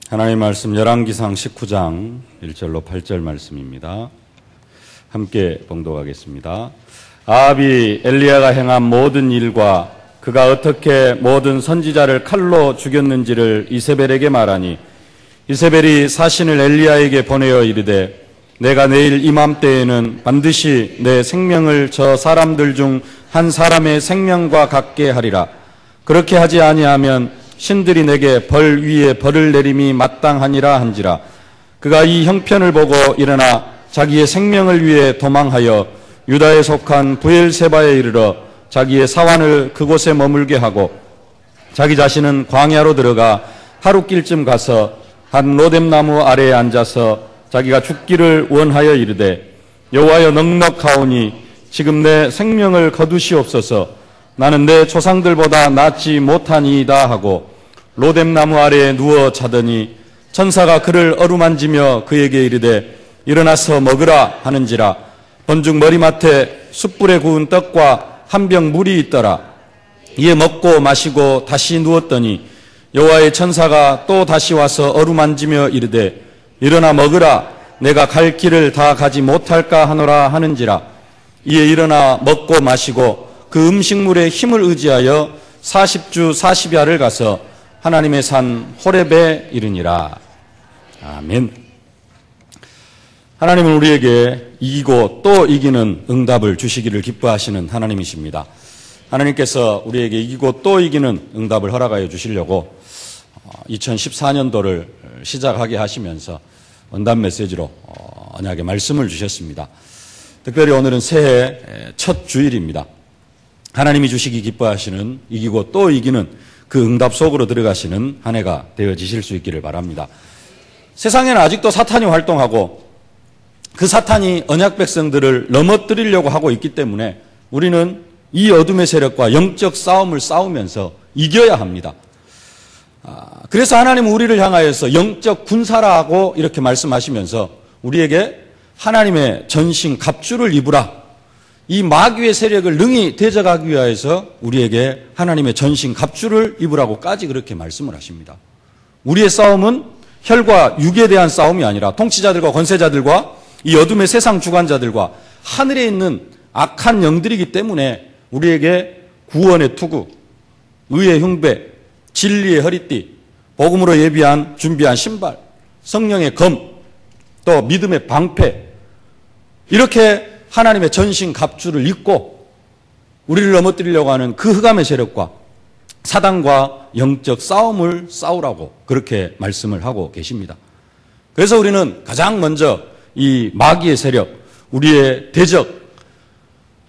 하나님의 말씀 열왕기상 19장 1절로 8절 말씀입니다. 함께 봉독하겠습니다. 아합이 엘리야가 행한 모든 일과 그가 어떻게 모든 선지자를 칼로 죽였는지를 이세벨에게 말하니 이세벨이 사신을 엘리야에게 보내어 이르되 내가 내일 이맘때에는 반드시 내 생명을 저 사람들 중 한 사람의 생명과 같게 하리라. 그렇게 하지 아니하면 신들이 내게 벌 위에 벌을 내림이 마땅하니라 한지라. 그가 이 형편을 보고 일어나 자기의 생명을 위해 도망하여 유다에 속한 브엘세바에 이르러 자기의 사환을 그곳에 머물게 하고 자기 자신은 광야로 들어가 하룻길쯤 가서 한 로뎀나무 아래에 앉아서 자기가 죽기를 원하여 이르되 여호와여 넉넉하오니 지금 내 생명을 거두시옵소서. 나는 내 조상들보다 낫지 못하니이다 하고 로뎀나무 아래에 누워 자더니 천사가 그를 어루만지며 그에게 이르되 일어나서 먹으라 하는지라. 번중 머리맡에 숯불에 구운 떡과 한 병 물이 있더라. 이에 먹고 마시고 다시 누웠더니 여호와의 천사가 또 다시 와서 어루만지며 이르되 일어나 먹으라. 내가 갈 길을 다 가지 못할까 하노라 하는지라. 이에 일어나 먹고 마시고 그 음식물의 힘을 의지하여 40주 40야를 가서 하나님의 산 호렙에 이르니라. 아멘. 하나님은 우리에게 이기고 또 이기는 응답을 주시기를 기뻐하시는 하나님이십니다. 하나님께서 우리에게 이기고 또 이기는 응답을 허락하여 주시려고 2014년도를 시작하게 하시면서 원단 메시지로 언약의 말씀을 주셨습니다. 특별히 오늘은 새해 첫 주일입니다. 하나님이 주시기 기뻐하시는 이기고 또 이기는 그 응답 속으로 들어가시는 한 해가 되어지실 수 있기를 바랍니다. 세상에는 아직도 사탄이 활동하고 그 사탄이 언약 백성들을 넘어뜨리려고 하고 있기 때문에 우리는 이 어둠의 세력과 영적 싸움을 싸우면서 이겨야 합니다. 그래서 하나님은 우리를 향하여서 영적 군사라고 이렇게 말씀하시면서 우리에게 하나님의 전신 갑주를 입으라. 이 마귀의 세력을 능히 대적하기 위하여서 우리에게 하나님의 전신 갑주를 입으라고까지 그렇게 말씀을 하십니다. 우리의 싸움은 혈과 육에 대한 싸움이 아니라 통치자들과 권세자들과 이 어둠의 세상 주관자들과 하늘에 있는 악한 영들이기 때문에 우리에게 구원의 투구, 의의 흉배, 진리의 허리띠, 복음으로 예비한 준비한 신발, 성령의 검, 또 믿음의 방패, 이렇게 하나님의 전신 갑주를 입고 우리를 넘어뜨리려고 하는 그 흑암의 세력과 사단과 영적 싸움을 싸우라고 그렇게 말씀을 하고 계십니다. 그래서 우리는 가장 먼저 이 마귀의 세력, 우리의 대적,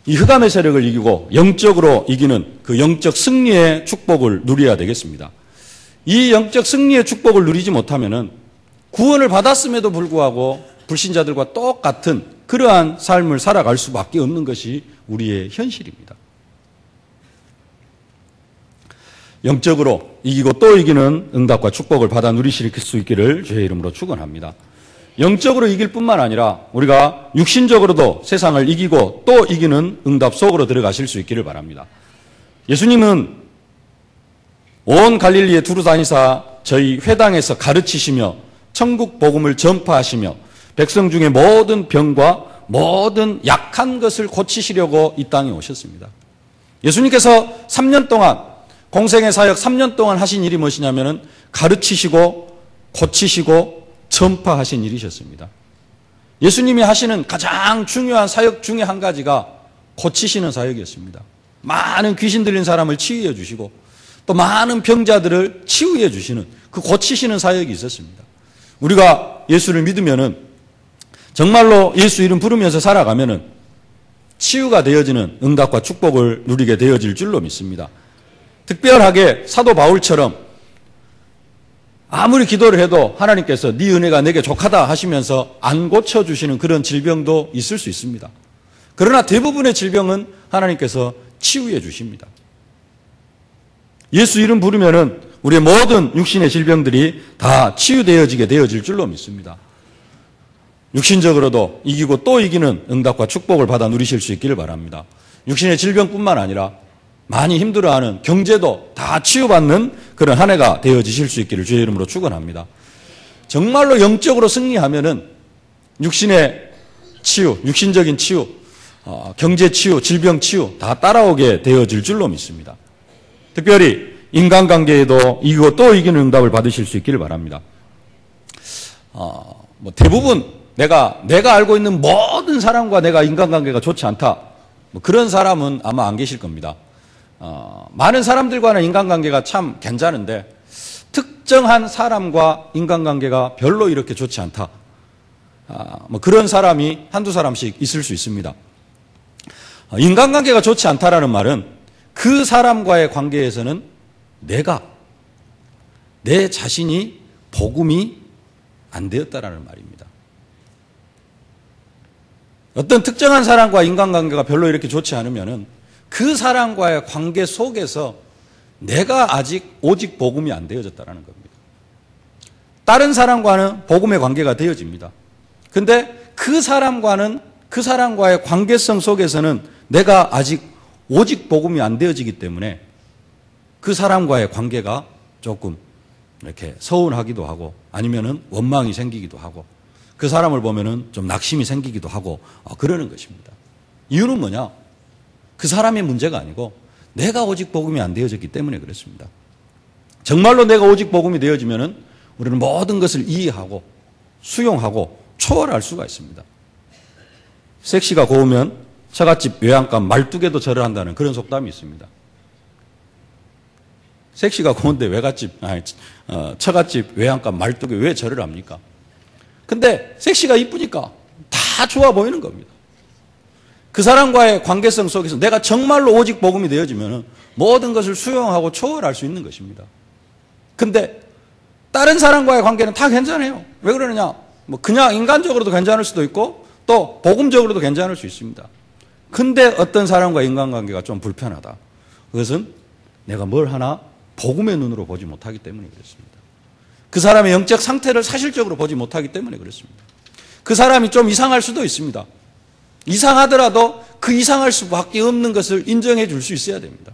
이 흑암의 세력을 이기고 영적으로 이기는 그 영적 승리의 축복을 누려야 되겠습니다. 이 영적 승리의 축복을 누리지 못하면은 구원을 받았음에도 불구하고 불신자들과 똑같은 그러한 삶을 살아갈 수밖에 없는 것이 우리의 현실입니다. 영적으로 이기고 또 이기는 응답과 축복을 받아 누리실 수 있기를 주의 이름으로 축원합니다. 영적으로 이길 뿐만 아니라 우리가 육신적으로도 세상을 이기고 또 이기는 응답 속으로 들어가실 수 있기를 바랍니다. 예수님은 온 갈릴리에 두루 다니사 저희 회당에서 가르치시며 천국 복음을 전파하시며 백성 중에 모든 병과 모든 약한 것을 고치시려고 이 땅에 오셨습니다. 예수님께서 3년 동안 공생의 사역 3년 동안 하신 일이 무엇이냐면은 가르치시고 고치시고 전파하신 일이셨습니다. 예수님이 하시는 가장 중요한 사역 중에 한 가지가 고치시는 사역이었습니다. 많은 귀신 들린 사람을 치유해 주시고 또 많은 병자들을 치유해 주시는 그 고치시는 사역이 있었습니다. 우리가 예수를 믿으면은 정말로 예수 이름 부르면서 살아가면은 치유가 되어지는 응답과 축복을 누리게 되어질 줄로 믿습니다. 특별하게 사도 바울처럼 아무리 기도를 해도 하나님께서 네 은혜가 내게 족하다 하시면서 안 고쳐주시는 그런 질병도 있을 수 있습니다. 그러나 대부분의 질병은 하나님께서 치유해 주십니다. 예수 이름 부르면은 우리의 모든 육신의 질병들이 다 치유되어지게 되어질 줄로 믿습니다. 육신적으로도 이기고 또 이기는 응답과 축복을 받아 누리실 수 있기를 바랍니다. 육신의 질병뿐만 아니라 많이 힘들어하는 경제도 다 치유받는 그런 한 해가 되어지실 수 있기를 주의 이름으로 축원합니다. 정말로 영적으로 승리하면은 육신의 치유, 육신적인 치유, 경제 치유, 질병 치유 다 따라오게 되어질 줄로 믿습니다. 특별히 인간관계에도 이기고 또 이기는 응답을 받으실 수 있기를 바랍니다. 대부분 내가 알고 있는 모든 사람과 내가 인간관계가 좋지 않다. 그런 사람은 아마 안 계실 겁니다. 많은 사람들과는 인간관계가 참 괜찮은데 특정한 사람과 인간관계가 별로 이렇게 좋지 않다. 그런 사람이 한두 사람씩 있을 수 있습니다. 인간관계가 좋지 않다라는 말은 그 사람과의 관계에서는 내 자신이 복음이 안 되었다라는 말입니다. 어떤 특정한 사람과 인간관계가 별로 이렇게 좋지 않으면은 그 사람과의 관계 속에서 내가 아직 오직 복음이 안 되어졌다라는 겁니다. 다른 사람과는 복음의 관계가 되어집니다. 근데 그 사람과의 관계성 속에서는 내가 아직 오직 복음이 안 되어지기 때문에 그 사람과의 관계가 조금 이렇게 서운하기도 하고 아니면은 원망이 생기기도 하고 그 사람을 보면은 좀 낙심이 생기기도 하고 그러는 것입니다. 이유는 뭐냐? 그 사람의 문제가 아니고 내가 오직 복음이 안 되어졌기 때문에 그렇습니다. 정말로 내가 오직 복음이 되어지면은 우리는 모든 것을 이해하고 수용하고 초월할 수가 있습니다. 섹시가 고우면 처갓집 외양간 말뚝에도 절을 한다는 그런 속담이 있습니다. 섹시가 고운데 처갓집 외양간 말뚝에 왜 절을 합니까? 근데 섹시가 이쁘니까 다 좋아 보이는 겁니다. 그 사람과의 관계성 속에서 내가 정말로 오직 복음이 되어지면 모든 것을 수용하고 초월할 수 있는 것입니다. 근데 다른 사람과의 관계는 다 괜찮아요. 왜 그러느냐? 그냥 인간적으로도 괜찮을 수도 있고 또 복음적으로도 괜찮을 수 있습니다. 근데 어떤 사람과 인간관계가 좀 불편하다. 그것은 내가 뭘 하나 복음의 눈으로 보지 못하기 때문에 그렇습니다. 그 사람의 영적 상태를 사실적으로 보지 못하기 때문에 그렇습니다. 그 사람이 좀 이상할 수도 있습니다. 이상하더라도 그 이상할 수밖에 없는 것을 인정해 줄 수 있어야 됩니다.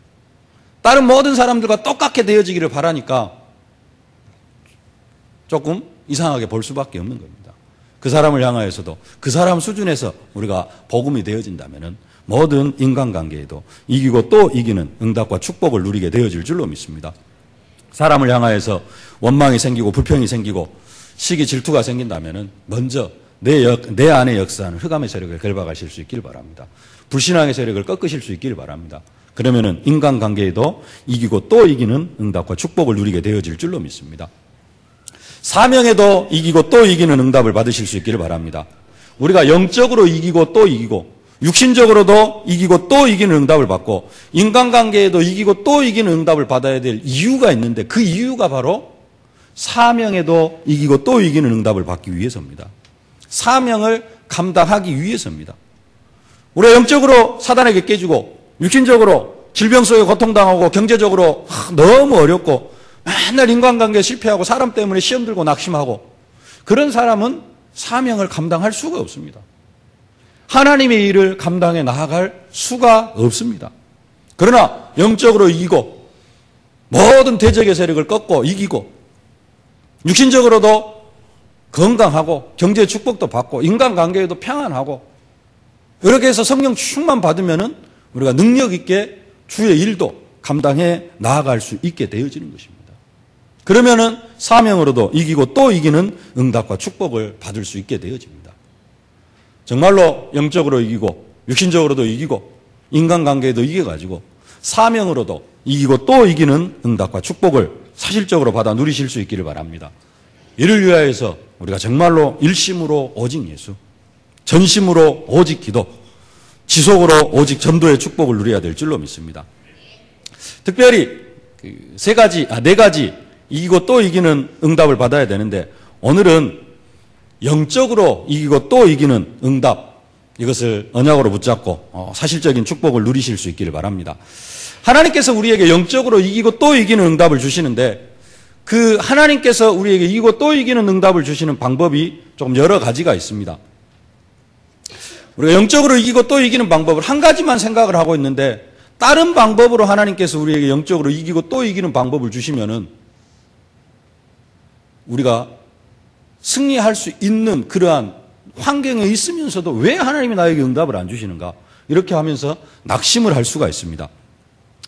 다른 모든 사람들과 똑같게 되어지기를 바라니까 조금 이상하게 볼 수밖에 없는 겁니다. 그 사람을 향하여서도 그 사람 수준에서 우리가 복음이 되어진다면 모든 인간관계에도 이기고 또 이기는 응답과 축복을 누리게 되어질 줄로 믿습니다. 사람을 향하여서 원망이 생기고 불평이 생기고 시기 질투가 생긴다면 먼저 내 안의 역사는 흑암의 세력을 결박하실 수 있길 바랍니다. 불신앙의 세력을 꺾으실 수 있길 바랍니다. 그러면은 인간관계에도 이기고 또 이기는 응답과 축복을 누리게 되어질 줄로 믿습니다. 사명에도 이기고 또 이기는 응답을 받으실 수 있기를 바랍니다. 우리가 영적으로 이기고 또 이기고 육신적으로도 이기고 또 이기는 응답을 받고 인간관계에도 이기고 또 이기는 응답을 받아야 될 이유가 있는데 그 이유가 바로 사명에도 이기고 또 이기는 응답을 받기 위해서입니다. 사명을 감당하기 위해서입니다. 우리가 영적으로 사단에게 깨지고 육신적으로 질병 속에 고통당하고 경제적으로 너무 어렵고 맨날 인간관계에 실패하고 사람 때문에 시험 들고 낙심하고 그런 사람은 사명을 감당할 수가 없습니다. 하나님의 일을 감당해 나아갈 수가 없습니다. 그러나 영적으로 이기고 모든 대적의 세력을 꺾고 이기고 육신적으로도 건강하고 경제의 축복도 받고 인간관계에도 평안하고 이렇게 해서 성령 충만 받으면은 우리가 능력 있게 주의 일도 감당해 나아갈 수 있게 되어지는 것입니다. 그러면은 사명으로도 이기고 또 이기는 응답과 축복을 받을 수 있게 되어집니다. 정말로 영적으로 이기고 육신적으로도 이기고 인간관계에도 이겨가지고 사명으로도 이기고 또 이기는 응답과 축복을 사실적으로 받아 누리실 수 있기를 바랍니다. 이를 위하여서 우리가 정말로 일심으로 오직 예수, 전심으로 오직 기도, 지속으로 오직 전도의 축복을 누려야 될 줄로 믿습니다. 특별히 네 가지 이기고 또 이기는 응답을 받아야 되는데 오늘은 영적으로 이기고 또 이기는 응답 이것을 언약으로 붙잡고 사실적인 축복을 누리실 수 있기를 바랍니다. 하나님께서 우리에게 영적으로 이기고 또 이기는 응답을 주시는데 그 하나님께서 우리에게 이기고 또 이기는 응답을 주시는 방법이 조금 여러 가지가 있습니다. 우리가 영적으로 이기고 또 이기는 방법을 한 가지만 생각을 하고 있는데 다른 방법으로 하나님께서 우리에게 영적으로 이기고 또 이기는 방법을 주시면은 우리가 승리할 수 있는 그러한 환경에 있으면서도 왜 하나님이 나에게 응답을 안 주시는가? 이렇게 하면서 낙심을 할 수가 있습니다.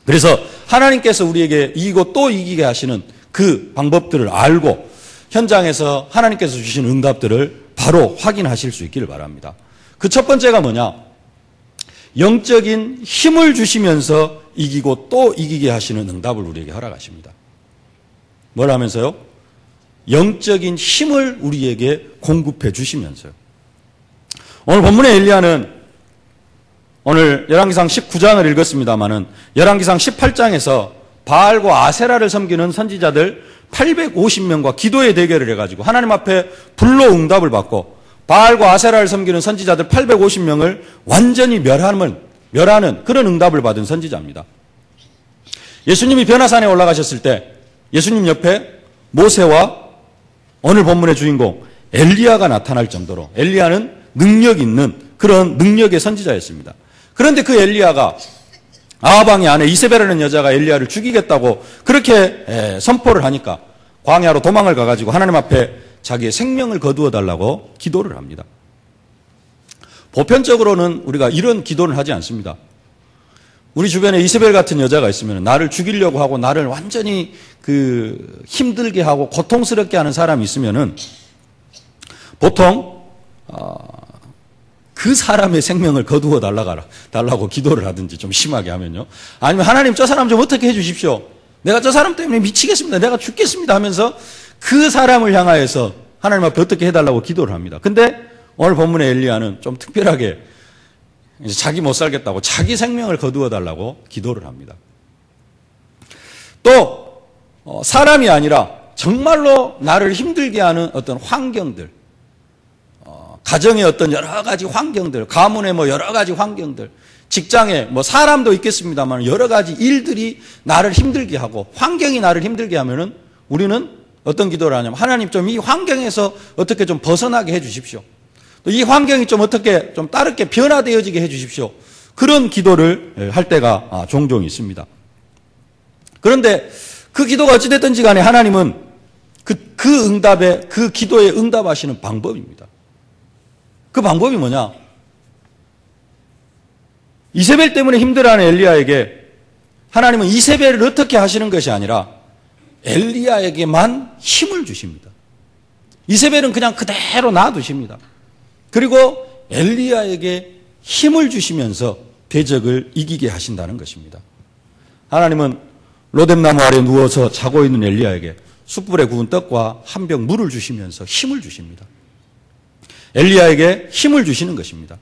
그래서 하나님께서 우리에게 이기고 또 이기게 하시는 그 방법들을 알고 현장에서 하나님께서 주시는 응답들을 바로 확인하실 수 있기를 바랍니다. 그 첫 번째가 뭐냐? 영적인 힘을 주시면서 이기고 또 이기게 하시는 응답을 우리에게 허락하십니다. 뭘 하면서요? 영적인 힘을 우리에게 공급해 주시면서요. 오늘 본문의 엘리야는 오늘 열왕기상 19장을 읽었습니다마는 열왕기상 18장에서 바알과 아세라를 섬기는 선지자들 850명과 기도의 대결을 해가지고 하나님 앞에 불로 응답을 받고 바알과 아세라를 섬기는 선지자들 850명을 완전히 멸하는 그런 응답을 받은 선지자입니다. 예수님이 변화산에 올라가셨을 때 예수님 옆에 모세와 오늘 본문의 주인공 엘리야가 나타날 정도로 엘리야는 능력 있는 그런 능력의 선지자였습니다. 그런데 그 엘리야가 아하방의 아내 이세벨이라는 여자가 엘리야를 죽이겠다고 그렇게 선포를 하니까 광야로 도망을 가가지고 하나님 앞에 자기의 생명을 거두어 달라고 기도를 합니다. 보편적으로는 우리가 이런 기도를 하지 않습니다. 우리 주변에 이세벨 같은 여자가 있으면 나를 죽이려고 하고 나를 완전히 힘들게 하고 고통스럽게 하는 사람이 있으면은 보통 그 사람의 생명을 거두어 달라고 기도를 하든지 좀 심하게 하면요. 아니면 하나님 저 사람 좀 어떻게 해 주십시오. 내가 저 사람 때문에 미치겠습니다. 내가 죽겠습니다 하면서 그 사람을 향하여서 하나님 앞에 어떻게 해달라고 기도를 합니다. 근데 오늘 본문의 엘리야는 좀 특별하게 이제 자기 못 살겠다고 자기 생명을 거두어 달라고 기도를 합니다. 또 사람이 아니라 정말로 나를 힘들게 하는 어떤 환경들, 가정의 어떤 여러 가지 환경들, 가문의 여러 가지 환경들, 직장에 사람도 있겠습니다만 여러 가지 일들이 나를 힘들게 하고 환경이 나를 힘들게 하면은 우리는 어떤 기도를 하냐면 하나님 좀 이 환경에서 어떻게 좀 벗어나게 해 주십시오. 또 이 환경이 좀 어떻게 좀 다르게 변화되어지게 해 주십시오. 그런 기도를 할 때가 종종 있습니다. 그런데 그 기도가 어찌됐든지 간에 하나님은 그 응답에, 그 기도에 응답하시는 방법입니다. 그 방법이 뭐냐? 이세벨 때문에 힘들어하는 엘리야에게 하나님은 이세벨을 어떻게 하시는 것이 아니라 엘리야에게만 힘을 주십니다. 이세벨은 그냥 그대로 놔두십니다. 그리고 엘리야에게 힘을 주시면서 대적을 이기게 하신다는 것입니다. 하나님은 로뎀나무 아래 누워서 자고 있는 엘리야에게 숯불에 구운 떡과 한 병 물을 주시면서 힘을 주십니다. 엘리야에게 힘을 주시는 것입니다.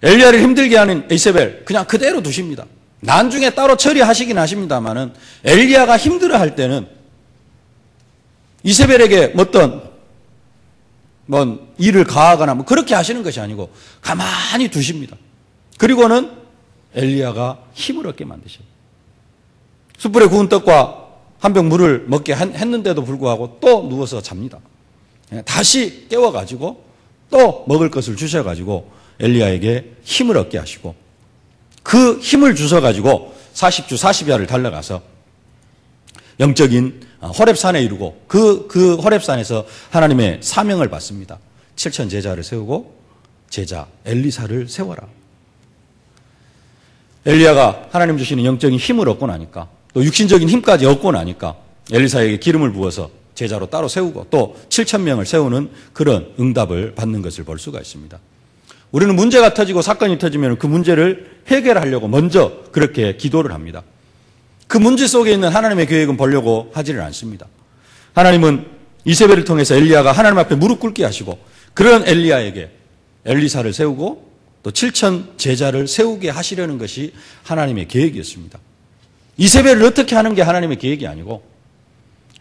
엘리야를 힘들게 하는 이세벨 그냥 그대로 두십니다. 나중에 따로 처리하시긴 하십니다만은 엘리야가 힘들어할 때는 이세벨에게 어떤 일을 가하거나 그렇게 하시는 것이 아니고 가만히 두십니다. 그리고는 엘리야가 힘을 얻게 만드셔요. 숯불에 구운 떡과 한 병 물을 먹게 했는데도 불구하고 또 누워서 잡니다. 다시 깨워가지고 또 먹을 것을 주셔가지고 엘리야에게 힘을 얻게 하시고 그 힘을 주셔가지고 40주 40야를 달려가서 영적인 호렙산에 이르고 그 호렙산에서 하나님의 사명을 받습니다. 7천 제자를 세우고 제자 엘리사를 세워라. 엘리야가 하나님 주시는 영적인 힘을 얻고 나니까 또 육신적인 힘까지 얻고 나니까 엘리사에게 기름을 부어서 제자로 따로 세우고 또 7천 명을 세우는 그런 응답을 받는 것을 볼 수가 있습니다. 우리는 문제가 터지고 사건이 터지면 그 문제를 해결하려고 먼저 그렇게 기도를 합니다. 그 문제 속에 있는 하나님의 계획은 보려고 하지를 않습니다. 하나님은 이세벨을 통해서 엘리야가 하나님 앞에 무릎 꿇게 하시고 그런 엘리야에게 엘리사를 세우고 또 7천 제자를 세우게 하시려는 것이 하나님의 계획이었습니다. 이세벨을 어떻게 하는 게 하나님의 계획이 아니고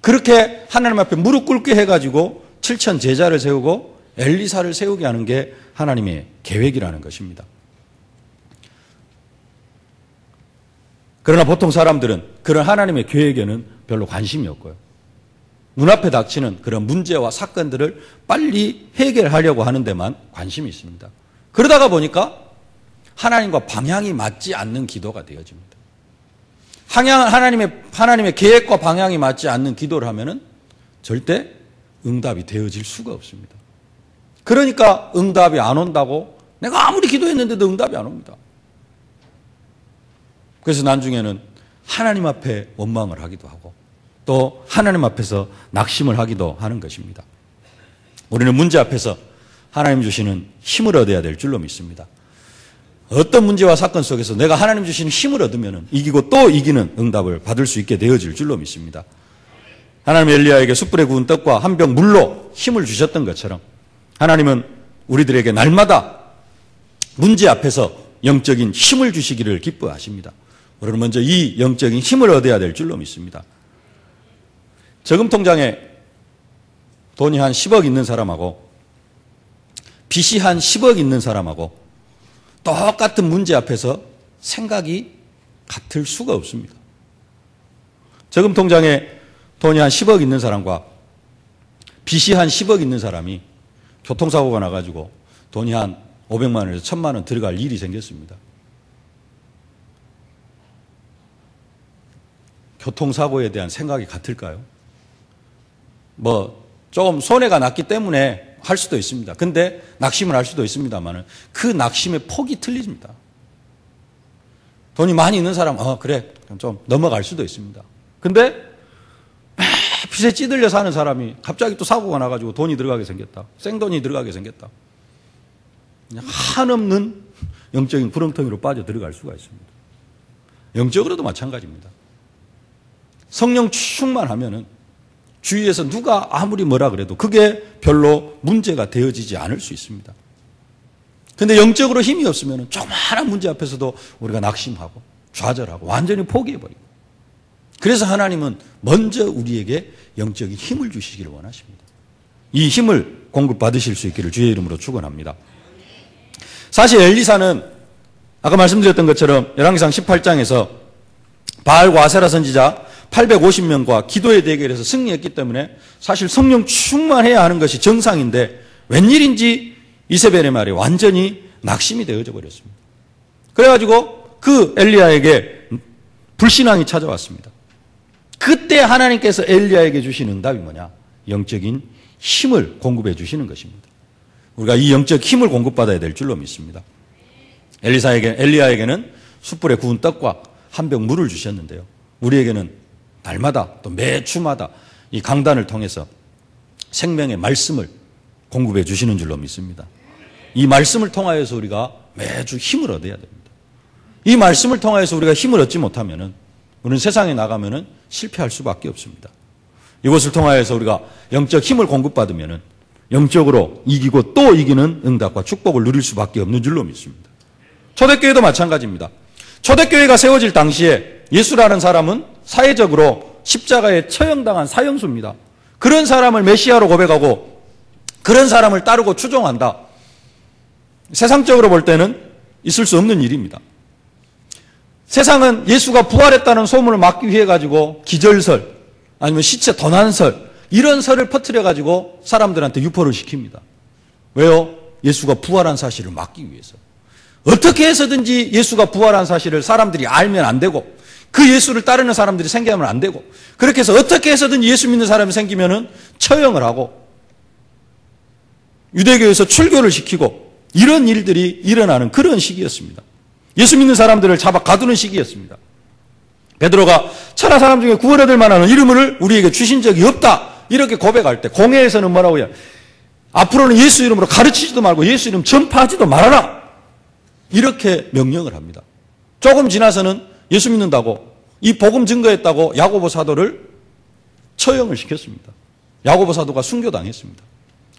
그렇게 하나님 앞에 무릎 꿇게 해가지고 7천 제자를 세우고 엘리사를 세우게 하는 게 하나님의 계획이라는 것입니다. 그러나 보통 사람들은 그런 하나님의 계획에는 별로 관심이 없고요. 눈앞에 닥치는 그런 문제와 사건들을 빨리 해결하려고 하는 데만 관심이 있습니다. 그러다가 보니까 하나님과 방향이 맞지 않는 기도가 되어집니다. 하나님의 계획과 방향이 맞지 않는 기도를 하면은 절대 응답이 되어질 수가 없습니다. 그러니까 응답이 안 온다고 내가 아무리 기도했는데도 응답이 안 옵니다. 그래서 나중에는 하나님 앞에 원망을 하기도 하고 또 하나님 앞에서 낙심을 하기도 하는 것입니다. 우리는 문제 앞에서 하나님 주시는 힘을 얻어야 될 줄로 믿습니다. 어떤 문제와 사건 속에서 내가 하나님 주시는 힘을 얻으면 이기고 또 이기는 응답을 받을 수 있게 되어질 줄로 믿습니다. 하나님 엘리야에게 숯불에 구운 떡과 한 병 물로 힘을 주셨던 것처럼 하나님은 우리들에게 날마다 문제 앞에서 영적인 힘을 주시기를 기뻐하십니다. 우리는 먼저 이 영적인 힘을 얻어야 될 줄로 믿습니다. 저금통장에 돈이 한 10억 있는 사람하고 빚이 한 10억 있는 사람하고 똑같은 문제 앞에서 생각이 같을 수가 없습니다. 저금통장에 돈이 한 10억 있는 사람과 빚이 한 10억 있는 사람이 교통사고가 나가지고 돈이 한 500만 원에서 1000만 원 들어갈 일이 생겼습니다. 교통사고에 대한 생각이 같을까요? 좀 손해가 났기 때문에 할 수도 있습니다. 근데 낙심을 할 수도 있습니다만 그 낙심의 폭이 틀립니다. 돈이 많이 있는 사람, 그래, 좀 넘어갈 수도 있습니다. 근데 빚에 찌들려 사는 사람이 갑자기 또 사고가 나가지고 돈이 들어가게 생겼다. 생돈이 들어가게 생겼다. 한없는 영적인 구렁텅이로 빠져 들어갈 수가 있습니다. 영적으로도 마찬가지입니다. 성령 충만하면은 주위에서 누가 아무리 뭐라 그래도 그게 별로 문제가 되어지지 않을 수 있습니다. 그런데 영적으로 힘이 없으면 조그마한 문제 앞에서도 우리가 낙심하고 좌절하고 완전히 포기해버리고, 그래서 하나님은 먼저 우리에게 영적인 힘을 주시기를 원하십니다. 이 힘을 공급받으실 수 있기를 주의 이름으로 축원합니다. 사실 엘리사는 아까 말씀드렸던 것처럼 열왕기상 18장에서 바알과 아세라 선지자 850명과 기도의 대결에서 승리했기 때문에 사실 성령 충만해야 하는 것이 정상인데 웬일인지 이세벨의 말에 완전히 낙심이 되어져 버렸습니다. 그래가지고 그 엘리야에게 불신앙이 찾아왔습니다. 그때 하나님께서 엘리야에게 주신 응답이 뭐냐? 영적인 힘을 공급해 주시는 것입니다. 우리가 이 영적 힘을 공급받아야 될 줄로 믿습니다. 엘리야에게는 숯불에 구운 떡과 한 병 물을 주셨는데요. 우리에게는 날마다 또 매주마다 이 강단을 통해서 생명의 말씀을 공급해 주시는 줄로 믿습니다. 이 말씀을 통하여서 우리가 매주 힘을 얻어야 됩니다. 이 말씀을 통하여서 우리가 힘을 얻지 못하면은 우리는 세상에 나가면은 실패할 수밖에 없습니다. 이것을 통하여서 우리가 영적 힘을 공급받으면은 영적으로 이기고 또 이기는 응답과 축복을 누릴 수밖에 없는 줄로 믿습니다. 초대교회도 마찬가지입니다. 초대교회가 세워질 당시에 예수라는 사람은 사회적으로 십자가에 처형당한 사형수입니다. 그런 사람을 메시아로 고백하고 그런 사람을 따르고 추종한다. 세상적으로 볼 때는 있을 수 없는 일입니다. 세상은 예수가 부활했다는 소문을 막기 위해 가지고 기절설 아니면 시체 도난설 이런 설을 퍼뜨려 가지고 사람들한테 유포를 시킵니다. 왜요? 예수가 부활한 사실을 막기 위해서. 어떻게 해서든지 예수가 부활한 사실을 사람들이 알면 안 되고 그 예수를 따르는 사람들이 생기면 안 되고, 그렇게 해서 어떻게 해서든지 예수 믿는 사람이 생기면은 처형을 하고 유대교에서 출교를 시키고 이런 일들이 일어나는 그런 시기였습니다. 예수 믿는 사람들을 잡아 가두는 시기였습니다. 베드로가 천하 사람 중에 구원 얻을 만한 이름을 우리에게 주신 적이 없다 이렇게 고백할 때 공회에서는 뭐라고 해요? 앞으로는 예수 이름으로 가르치지도 말고 예수 이름 전파하지도 말아라 이렇게 명령을 합니다. 조금 지나서는 예수 믿는다고 이 복음 증거했다고 야고보 사도를 처형을 시켰습니다. 야고보 사도가 순교당했습니다.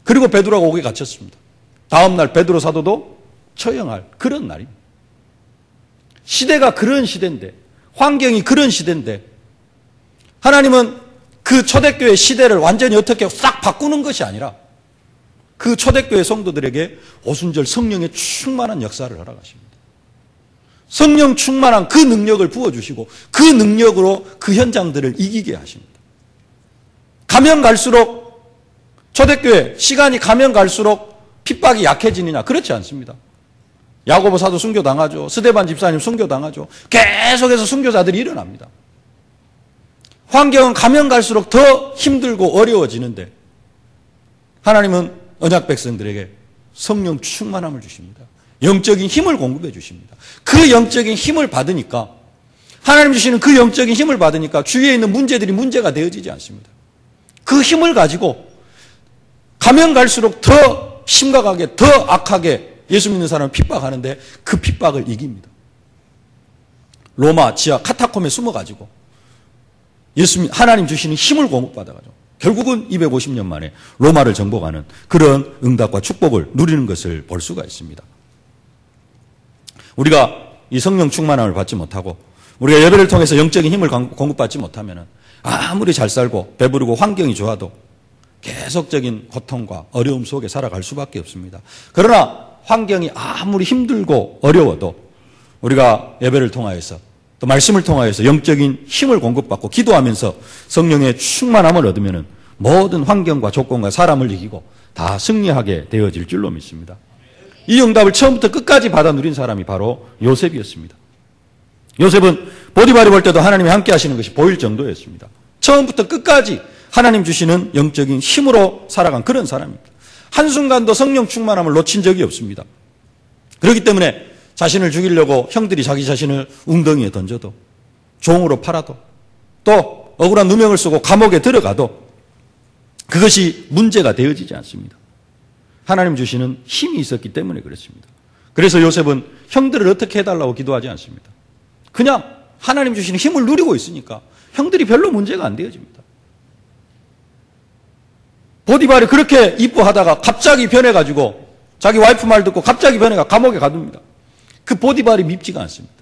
그리고 베드로가 옥에 갇혔습니다. 다음 날 베드로 사도도 처형할 그런 날입니다. 시대가 그런 시대인데, 환경이 그런 시대인데 하나님은 그 초대교회 시대를 완전히 어떻게 싹 바꾸는 것이 아니라 그 초대교회 성도들에게 오순절 성령의 충만한 역사를 허락하십니다. 성령 충만한 그 능력을 부어주시고 그 능력으로 그 현장들을 이기게 하십니다. 가면 갈수록 초대교회 시간이 가면 갈수록 핍박이 약해지느냐? 그렇지 않습니다. 야고보 사도 순교당하죠. 스데반 집사님 순교당하죠. 계속해서 순교자들이 일어납니다. 환경은 가면 갈수록 더 힘들고 어려워지는데 하나님은 언약 백성들에게 성령 충만함을 주십니다. 영적인 힘을 공급해 주십니다. 그 영적인 힘을 받으니까, 하나님 주시는 그 영적인 힘을 받으니까 주위에 있는 문제들이 문제가 되어지지 않습니다. 그 힘을 가지고 가면 갈수록 더 심각하게, 더 악하게 예수 믿는 사람을 핍박하는데 그 핍박을 이깁니다. 로마 지하 카타콤에 숨어가지고 하나님 주시는 힘을 공급받아가지고 결국은 250년 만에 로마를 정복하는 그런 응답과 축복을 누리는 것을 볼 수가 있습니다. 우리가 이 성령 충만함을 받지 못하고 우리가 예배를 통해서 영적인 힘을 공급받지 못하면 아무리 잘 살고 배부르고 환경이 좋아도 계속적인 고통과 어려움 속에 살아갈 수밖에 없습니다. 그러나 환경이 아무리 힘들고 어려워도 우리가 예배를 통하여서 또 말씀을 통하여서 영적인 힘을 공급받고 기도하면서 성령의 충만함을 얻으면 모든 환경과 조건과 사람을 이기고 다 승리하게 되어질 줄로 믿습니다. 이 응답을 처음부터 끝까지 받아 누린 사람이 바로 요셉이었습니다. 요셉은 보디발이 볼 때도 하나님이 함께 하시는 것이 보일 정도였습니다. 처음부터 끝까지 하나님 주시는 영적인 힘으로 살아간 그런 사람입니다. 한순간도 성령 충만함을 놓친 적이 없습니다. 그렇기 때문에 자신을 죽이려고 형들이 자기 자신을 웅덩이에 던져도, 종으로 팔아도, 또 억울한 누명을 쓰고 감옥에 들어가도 그것이 문제가 되어지지 않습니다. 하나님 주시는 힘이 있었기 때문에 그렇습니다. 그래서 요셉은 형들을 어떻게 해달라고 기도하지 않습니다. 그냥 하나님 주시는 힘을 누리고 있으니까 형들이 별로 문제가 안 되어집니다. 보디발이 그렇게 이뻐하다가 갑자기 변해가지고 자기 와이프 말 듣고 갑자기 변해가 감옥에 가둡니다. 그 보디발이 밉지가 않습니다.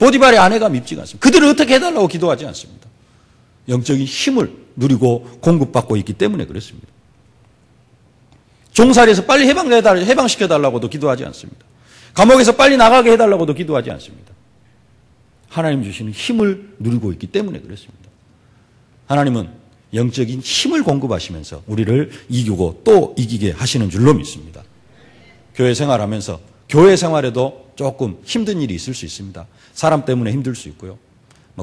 보디발의 아내가 밉지가 않습니다. 그들을 어떻게 해달라고 기도하지 않습니다. 영적인 힘을 누리고 공급받고 있기 때문에 그렇습니다. 종살이에서 빨리 해방시켜달라고도 기도하지 않습니다. 감옥에서 빨리 나가게 해달라고도 기도하지 않습니다. 하나님 주시는 힘을 누리고 있기 때문에 그렇습니다. 하나님은 영적인 힘을 공급하시면서 우리를 이기고 또 이기게 하시는 줄로 믿습니다. 교회 생활하면서 교회 생활에도 조금 힘든 일이 있을 수 있습니다. 사람 때문에 힘들 수 있고요.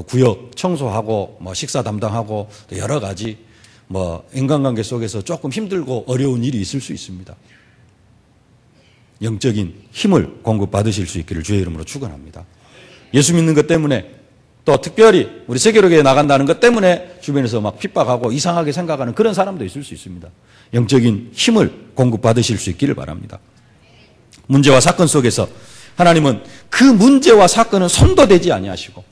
구역 청소하고 식사 담당하고 또 여러 가지 인간관계 속에서 조금 힘들고 어려운 일이 있을 수 있습니다. 영적인 힘을 공급받으실 수 있기를 주의 이름으로 축원합니다. 예수 믿는 것 때문에 또 특별히 우리 세계로교회 나간다는 것 때문에 주변에서 막 핍박하고 이상하게 생각하는 그런 사람도 있을 수 있습니다. 영적인 힘을 공급받으실 수 있기를 바랍니다. 문제와 사건 속에서 하나님은 그 문제와 사건은 손도 대지 아니하시고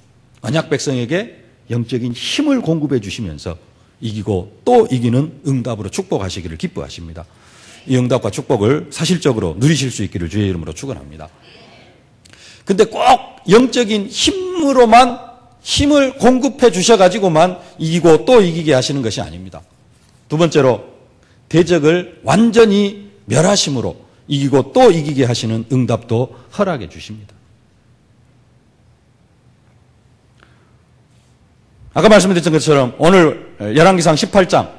언약 백성에게 영적인 힘을 공급해 주시면서 이기고 또 이기는 응답으로 축복하시기를 기뻐하십니다. 이 응답과 축복을 사실적으로 누리실 수 있기를 주의 이름으로 축원합니다. 근데 꼭 영적인 힘을 공급해 주셔가지고만 이기고 또 이기게 하시는 것이 아닙니다. 두 번째로 대적을 완전히 멸하심으로 이기고 또 이기게 하시는 응답도 허락해 주십니다. 아까 말씀드렸던 것처럼 오늘 열왕기상 18장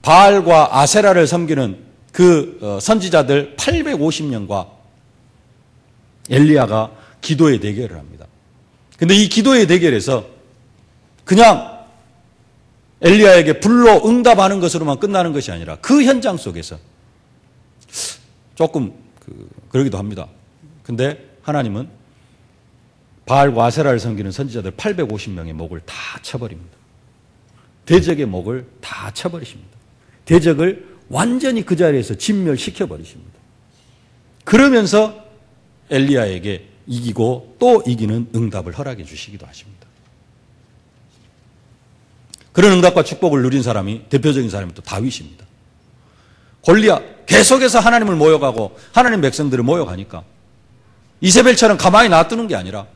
바알과 아세라를 섬기는 그 선지자들 850명과 엘리야가 기도의 대결을 합니다. 근데 이 기도의 대결에서 그냥 엘리야에게 불로 응답하는 것으로만 끝나는 것이 아니라 그 현장 속에서 조금 그러기도 합니다. 근데 하나님은 바알과 아세라를 섬기는 선지자들 850명의 목을 다 쳐버립니다. 대적의 목을 다 쳐버리십니다. 대적을 완전히 그 자리에서 진멸시켜버리십니다. 그러면서 엘리야에게 이기고 또 이기는 응답을 허락해 주시기도 하십니다. 그런 응답과 축복을 누린 사람이 대표적인 사람이 또 다윗입니다. 골리앗 계속해서 하나님을 모욕하고 하나님 백성들을 모욕하니까 이세벨처럼 가만히 놔두는 게 아니라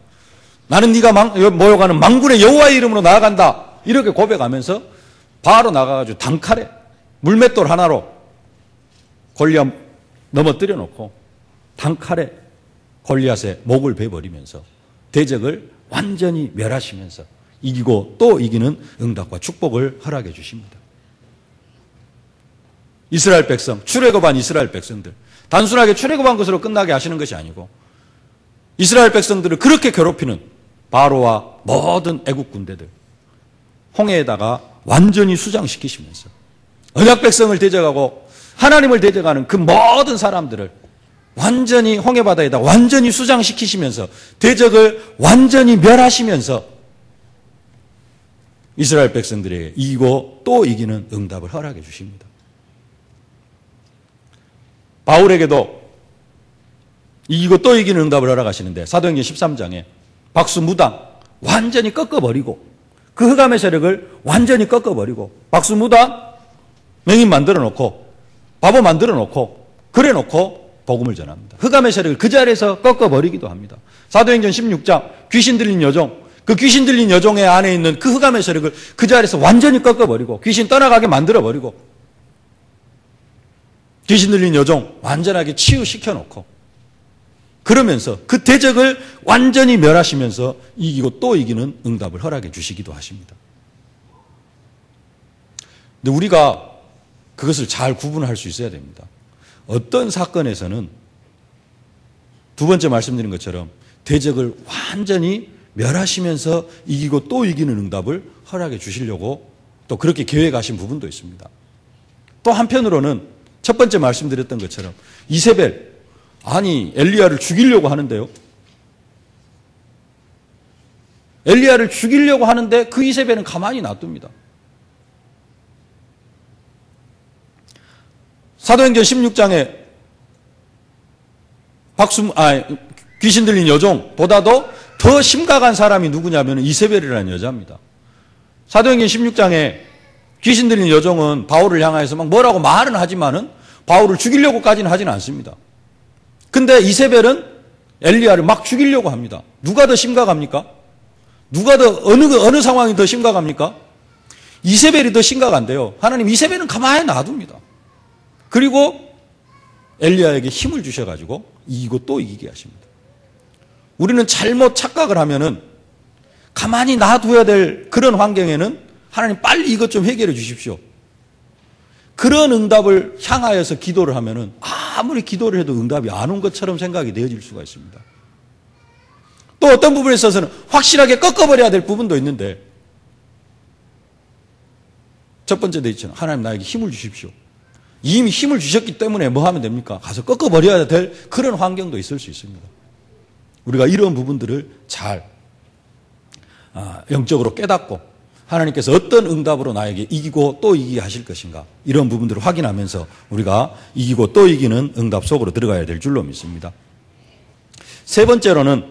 나는 네가 모욕하는 만군의 여호와의 이름으로 나아간다 이렇게 고백하면서 바로 나가가지고 단칼에 물맷돌 하나로 골리앗 넘어뜨려 놓고 단칼에 골리앗의 목을 베버리면서 대적을 완전히 멸하시면서 이기고 또 이기는 응답과 축복을 허락해 주십니다. 이스라엘 백성, 출애굽한 이스라엘 백성들, 단순하게 출애굽한 것으로 끝나게 하시는 것이 아니고 이스라엘 백성들을 그렇게 괴롭히는 바로와 모든 애국 군대들 홍해에다가 완전히 수장시키시면서 언약 백성을 대적하고 하나님을 대적하는 그 모든 사람들을 완전히 홍해바다에다 완전히 수장시키시면서 대적을 완전히 멸하시면서 이스라엘 백성들에게 이기고 또 이기는 응답을 허락해 주십니다. 바울에게도 이기고 또 이기는 응답을 허락하시는데 사도행전 13장에 박수무당 완전히 꺾어버리고 그 흑암의 세력을 완전히 꺾어버리고 박수무당 맹인 만들어 놓고 바보 만들어 놓고 그래 놓고 복음을 전합니다. 흑암의 세력을 그 자리에서 꺾어버리기도 합니다. 사도행전 16장 귀신 들린 여종, 그 귀신 들린 여종의 안에 있는 그 흑암의 세력을 그 자리에서 완전히 꺾어버리고 귀신 떠나가게 만들어버리고 귀신 들린 여종 완전하게 치유시켜놓고 그러면서 그 대적을 완전히 멸하시면서 이기고 또 이기는 응답을 허락해 주시기도 하십니다. 근데 우리가 그것을 잘 구분할 수 있어야 됩니다. 어떤 사건에서는 두 번째 말씀드린 것처럼 대적을 완전히 멸하시면서 이기고 또 이기는 응답을 허락해 주시려고 또 그렇게 계획하신 부분도 있습니다. 또 한편으로는 첫 번째 말씀드렸던 것처럼 이세벨, 아니 엘리야를 죽이려고 하는데요. 엘리야를 죽이려고 하는데 그 이세벨은 가만히 놔둡니다. 사도행전 16장에 귀신 들린 여종보다도 더 심각한 사람이 누구냐면 이세벨이라는 여자입니다. 사도행전 16장에 귀신 들린 여종은 바울을 향해서 막 뭐라고 말은 하지만은 바울을 죽이려고까지는 하지는 않습니다. 근데 이세벨은 엘리야를 막 죽이려고 합니다. 누가 더 심각합니까? 누가 더 어느 상황이 더 심각합니까? 이세벨이 더 심각한데요. 하나님 이세벨은 가만히 놔둡니다. 그리고 엘리야에게 힘을 주셔가지고 이기고 또 이기게 하십니다. 우리는 잘못 착각을 하면은 가만히 놔둬야 될 그런 환경에는 하나님 빨리 이것 좀 해결해 주십시오. 그런 응답을 향하여서 기도를 하면은 아무리 기도를 해도 응답이 안 온 것처럼 생각이 되어질 수가 있습니다. 또 어떤 부분에 있어서는 확실하게 꺾어버려야 될 부분도 있는데 첫 번째 데 있잖아요. 하나님 나에게 힘을 주십시오. 이미 힘을 주셨기 때문에 뭐 하면 됩니까? 가서 꺾어버려야 될 그런 환경도 있을 수 있습니다. 우리가 이런 부분들을 잘 영적으로 깨닫고 하나님께서 어떤 응답으로 나에게 이기고 또 이기게 하실 것인가 이런 부분들을 확인하면서 우리가 이기고 또 이기는 응답 속으로 들어가야 될 줄로 믿습니다. 세 번째로는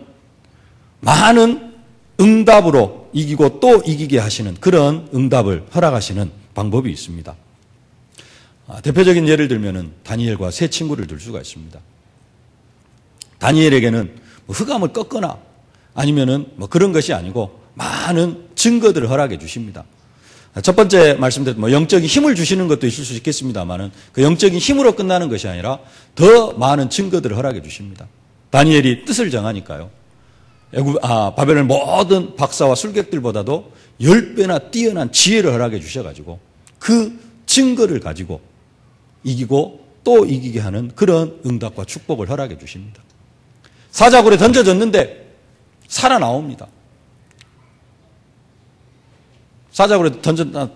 많은 응답으로 이기고 또 이기게 하시는 그런 응답을 허락하시는 방법이 있습니다. 대표적인 예를 들면은 다니엘과 세 친구를 들 수가 있습니다. 다니엘에게는 흑암을 꺾거나 아니면은 그런 것이 아니고 많은 증거들을 허락해 주십니다. 첫 번째 말씀드렸던 영적인 힘을 주시는 것도 있을 수 있겠습니다만은 그 영적인 힘으로 끝나는 것이 아니라 더 많은 증거들을 허락해 주십니다. 다니엘이 뜻을 정하니까요. 바벨론 모든 박사와 술객들보다도 10배나 뛰어난 지혜를 허락해 주셔가지고 그 증거를 가지고 이기고 또 이기게 하는 그런 응답과 축복을 허락해 주십니다. 사자굴에 던져졌는데 살아나옵니다. 사자굴에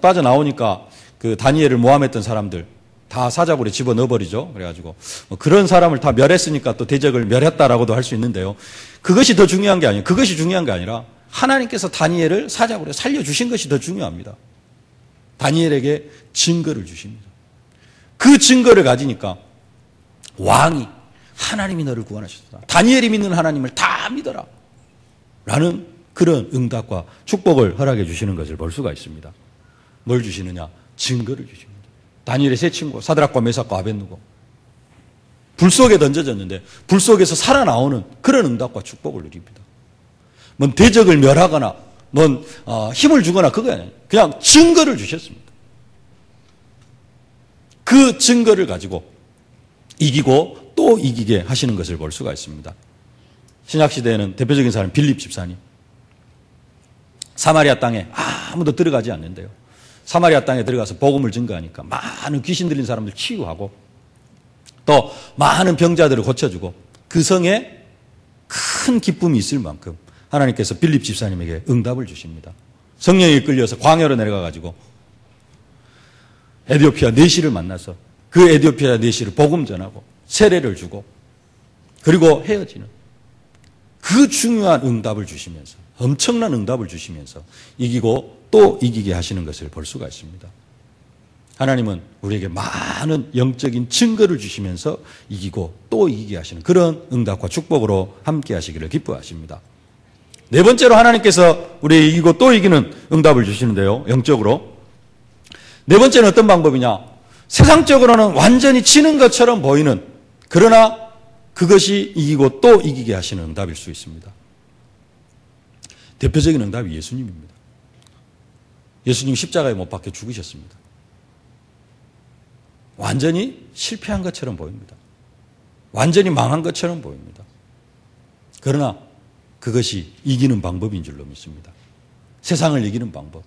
빠져나오니까 그 다니엘을 모함했던 사람들 다 사자굴에 집어넣어버리죠. 그래가지고 그런 사람을 다 멸했으니까 또 대적을 멸했다라고도 할 수 있는데요. 그것이 더 중요한 게 아니에요. 그것이 중요한 게 아니라 하나님께서 다니엘을 사자굴에 살려주신 것이 더 중요합니다. 다니엘에게 증거를 주십니다. 그 증거를 가지니까 왕이 하나님이 너를 구원하셨다. 다니엘이 믿는 하나님을 다 믿어라. 라는 그런 응답과 축복을 허락해 주시는 것을 볼 수가 있습니다. 뭘 주시느냐? 증거를 주십니다. 다니엘의 세 친구 사드락과 메삭과 아벳느고 불 속에 던져졌는데 불 속에서 살아나오는 그런 응답과 축복을 누립니다. 뭔 대적을 멸하거나 뭔 힘을 주거나 그거 아니에요. 그냥 증거를 주셨습니다. 그 증거를 가지고 이기고 또 이기게 하시는 것을 볼 수가 있습니다. 신약시대에는 대표적인 사람 빌립 집사님. 사마리아 땅에 아무도 들어가지 않는데요. 사마리아 땅에 들어가서 복음을 증거하니까 많은 귀신 들린 사람들 치유하고 또 많은 병자들을 고쳐주고 그 성에 큰 기쁨이 있을 만큼 하나님께서 빌립 집사님에게 응답을 주십니다. 성령이 끌려서 광야로 내려가가지고 에티오피아 내시를 만나서 그 에티오피아 내시를 복음 전하고 세례를 주고 그리고 헤어지는 그 중요한 응답을 주시면서 엄청난 응답을 주시면서 이기고 또 이기게 하시는 것을 볼 수가 있습니다. 하나님은 우리에게 많은 영적인 증거를 주시면서 이기고 또 이기게 하시는 그런 응답과 축복으로 함께 하시기를 기뻐하십니다. 네 번째로 하나님께서 우리에게 이기고 또 이기는 응답을 주시는데요. 영적으로. 네 번째는 어떤 방법이냐? 세상적으로는 완전히 지는 것처럼 보이는 그러나 그것이 이기고 또 이기게 하시는 응답일 수 있습니다. 대표적인 응답이 예수님입니다. 예수님 십자가에 못 박혀 죽으셨습니다. 완전히 실패한 것처럼 보입니다. 완전히 망한 것처럼 보입니다. 그러나 그것이 이기는 방법인 줄로 믿습니다. 세상을 이기는 방법.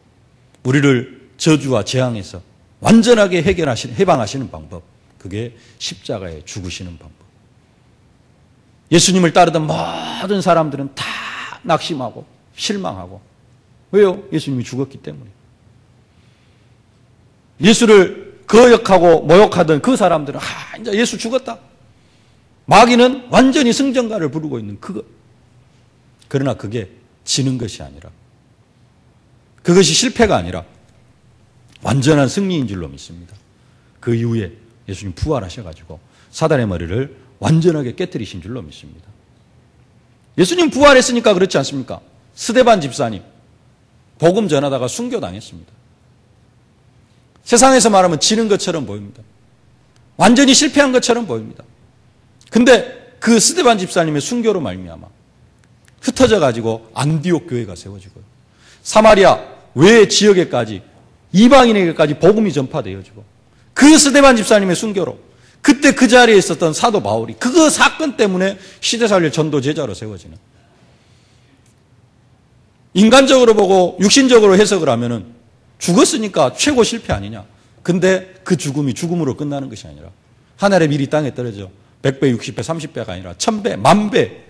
우리를 저주와 재앙에서 완전하게 해방하시는 방법. 그게 십자가에 죽으시는 방법. 예수님을 따르던 모든 사람들은 다 낙심하고 실망하고. 왜요? 예수님이 죽었기 때문에. 예수를 거역하고 모욕하던 그 사람들은 이제 예수 죽었다. 마귀는 완전히 승전가를 부르고 있는 그것. 그러나 그게 지는 것이 아니라 그것이 실패가 아니라 완전한 승리인 줄로 믿습니다. 그 이후에 예수님 부활하셔가지고 사단의 머리를 완전하게 깨뜨리신 줄로 믿습니다. 예수님 부활했으니까 그렇지 않습니까? 스데반 집사님 복음 전하다가 순교당했습니다. 세상에서 말하면 지는 것처럼 보입니다. 완전히 실패한 것처럼 보입니다. 근데 그 스데반 집사님의 순교로 말미암아 흩어져 가지고 안디옥 교회가 세워지고요. 사마리아 외 지역에까지 이방인에게까지 복음이 전파되어지고 그 스데반 집사님의 순교로 그때 그 자리에 있었던 사도 바울이 그 사건 때문에 시대살릴 전도 제자로 세워지는 인간적으로 보고 육신적으로 해석을 하면은 죽었으니까 최고 실패 아니냐. 근데 그 죽음이 죽음으로 끝나는 것이 아니라 하늘의 밀이 땅에 떨어져 100배, 60배, 30배가 아니라 1000배, 10,000배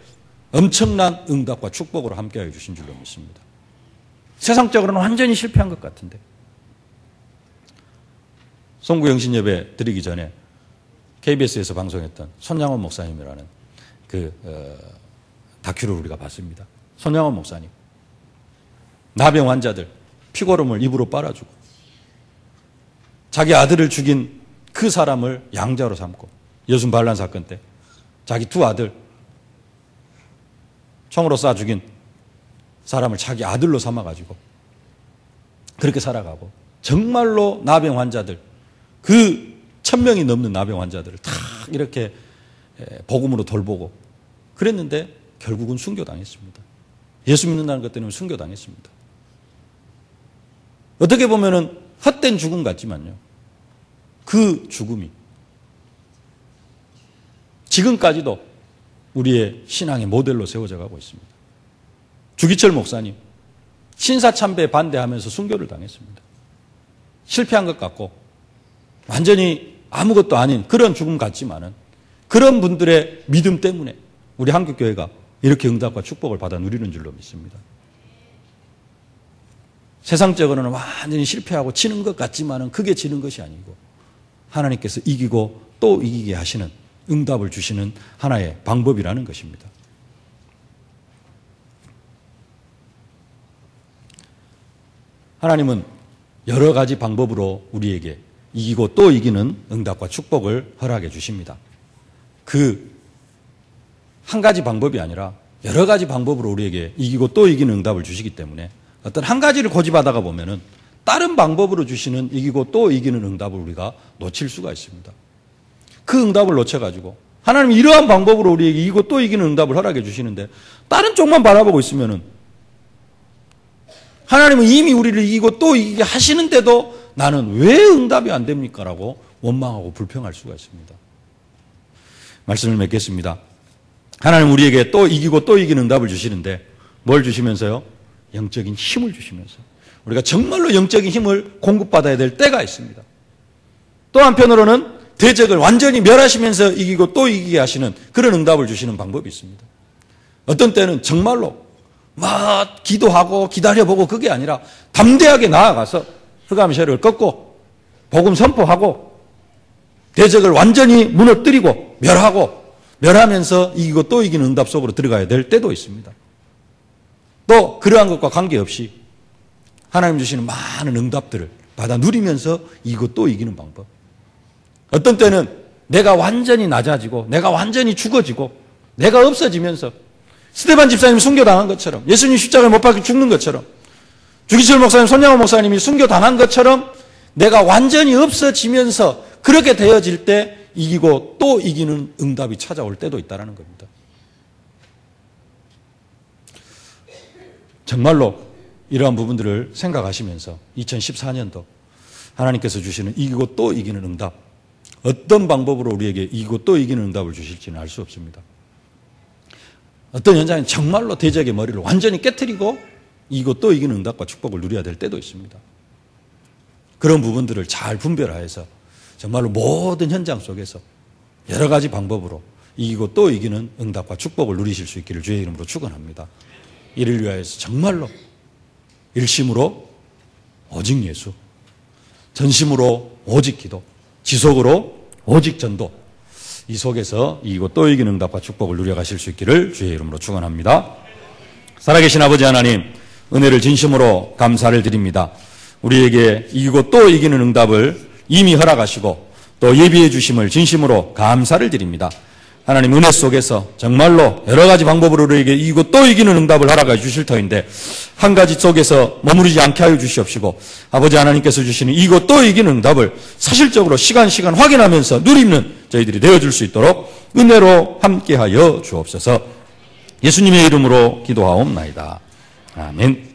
엄청난 응답과 축복으로 함께하여 주신 줄로 믿습니다. 세상적으로는 완전히 실패한 것 같은데 송구영신 예배 드리기 전에 KBS에서 방송했던 손양원 목사님이라는 다큐를 우리가 봤습니다. 손양원 목사님 나병 환자들 피고름을 입으로 빨아주고 자기 아들을 죽인 그 사람을 양자로 삼고 여순 반란 사건 때 자기 두 아들 총으로 쏴 죽인 사람을 자기 아들로 삼아가지고 그렇게 살아가고 정말로 나병 환자들 그 1000명이 넘는 나병 환자들을 다 이렇게 복음으로 돌보고 그랬는데 결국은 순교당했습니다. 예수 믿는다는 것 때문에 순교당했습니다. 어떻게 보면은 헛된 죽음 같지만요. 그 죽음이 지금까지도 우리의 신앙의 모델로 세워져 가고 있습니다. 주기철 목사님 신사참배에 반대하면서 순교를 당했습니다. 실패한 것 같고 완전히 아무것도 아닌 그런 죽음 같지만은 그런 분들의 믿음 때문에 우리 한국교회가 이렇게 응답과 축복을 받아 누리는 줄로 믿습니다. 세상적으로는 완전히 실패하고 지는 것 같지만은 그게 지는 것이 아니고 하나님께서 이기고 또 이기게 하시는 응답을 주시는 하나의 방법이라는 것입니다. 하나님은 여러 가지 방법으로 우리에게 이기고 또 이기는 응답과 축복을 허락해 주십니다. 그 한 가지 방법이 아니라 여러 가지 방법으로 우리에게 이기고 또 이기는 응답을 주시기 때문에 어떤 한 가지를 고집하다가 보면은 다른 방법으로 주시는 이기고 또 이기는 응답을 우리가 놓칠 수가 있습니다. 그 응답을 놓쳐가지고 하나님 이러한 방법으로 우리에게 이기고 또 이기는 응답을 허락해 주시는데 다른 쪽만 바라보고 있으면은 하나님은 이미 우리를 이기고 또 이기게 하시는데도 나는 왜 응답이 안 됩니까? 라고 원망하고 불평할 수가 있습니다. 말씀을 맺겠습니다. 하나님 우리에게 또 이기고 또 이기는 응답을 주시는데 뭘 주시면서요? 영적인 힘을 주시면서 우리가 정말로 영적인 힘을 공급받아야 될 때가 있습니다. 또 한편으로는 대적을 완전히 멸하시면서 이기고 또 이기게 하시는 그런 응답을 주시는 방법이 있습니다. 어떤 때는 정말로 막 기도하고 기다려보고 그게 아니라 담대하게 나아가서 흑암 세력을 꺾고 복음 선포하고 대적을 완전히 무너뜨리고 멸하면서 이기고 또 이기는 응답 속으로 들어가야 될 때도 있습니다. 또 그러한 것과 관계없이 하나님 주시는 많은 응답들을 받아 누리면서 이기고 또 이기는 방법. 어떤 때는 내가 완전히 낮아지고 내가 완전히 죽어지고 내가 없어지면서 스데반 집사님이 순교당한 것처럼 예수님 십자가에 못 박혀 죽는 것처럼 주기철 목사님, 손양호 목사님이 순교당한 것처럼 내가 완전히 없어지면서 그렇게 되어질 때 이기고 또 이기는 응답이 찾아올 때도 있다는 겁니다. 정말로 이러한 부분들을 생각하시면서 2014년도 하나님께서 주시는 이기고 또 이기는 응답, 어떤 방법으로 우리에게 이기고 또 이기는 응답을 주실지는 알 수 없습니다. 어떤 현장은 정말로 대적의 머리를 완전히 깨트리고 이기고 또 이기는 응답과 축복을 누려야 될 때도 있습니다. 그런 부분들을 잘 분별하여서 정말로 모든 현장 속에서 여러 가지 방법으로 이기고 또 이기는 응답과 축복을 누리실 수 있기를 주의 이름으로 축원합니다. 이를 위하여서 정말로 일심으로 오직 예수, 전심으로 오직 기도, 지속으로 오직 전도, 이 속에서 이기고 또 이기는 응답과 축복을 누려가실 수 있기를 주의 이름으로 축원합니다. 살아계신 아버지 하나님, 은혜를 진심으로 감사를 드립니다. 우리에게 이기고 또 이기는 응답을 이미 허락하시고 또 예비해 주심을 진심으로 감사를 드립니다. 하나님, 은혜 속에서 정말로 여러 가지 방법으로 우리에게 이기고 또 이기는 응답을 허락해 주실 터인데 한 가지 속에서 머무르지 않게 하여 주시옵시고 아버지 하나님께서 주시는 이기고 또 이기는 응답을 사실적으로 시간 확인하면서 누리는 저희들이 되어줄 수 있도록 은혜로 함께하여 주옵소서. 예수님의 이름으로 기도하옵나이다. 아멘.